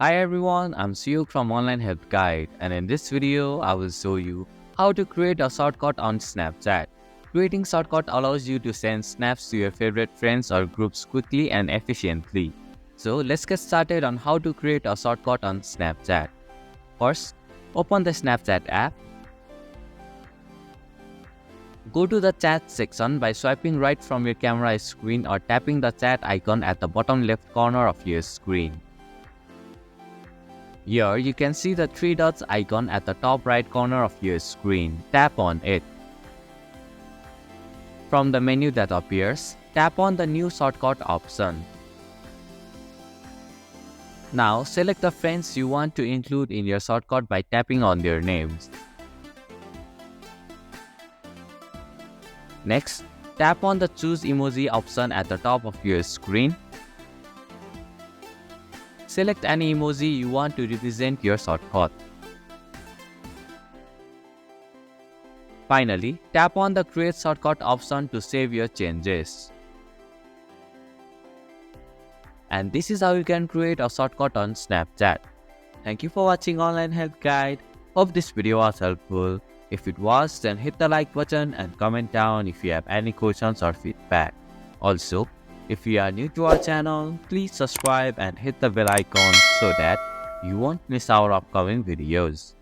Hi everyone, I'm Suyuk from Online Help Guide, and in this video I will show you how to create a shortcut on Snapchat. Creating shortcut allows you to send snaps to your favorite friends or groups quickly and efficiently. So let's get started on how to create a shortcut on Snapchat. First, open the Snapchat app. Go to the chat section by swiping right from your camera screen or tapping the chat icon at the bottom left corner of your screen. Here you can see the three dots icon at the top right corner of your screen. Tap on it. From the menu that appears, tap on the new shortcut option. Now select the friends you want to include in your shortcut by tapping on their names. Next, tap on the choose emoji option at the top of your screen. Select any emoji you want to represent your shortcut. Finally, tap on the create shortcut option to save your changes. And this is how you can create a shortcut on Snapchat. Thank you for watching Online Help Guide. Hope this video was helpful. If it was, then hit the like button and comment down if you have any questions or feedback. Also, if you are new to our channel, please subscribe and hit the bell icon so that you won't miss our upcoming videos.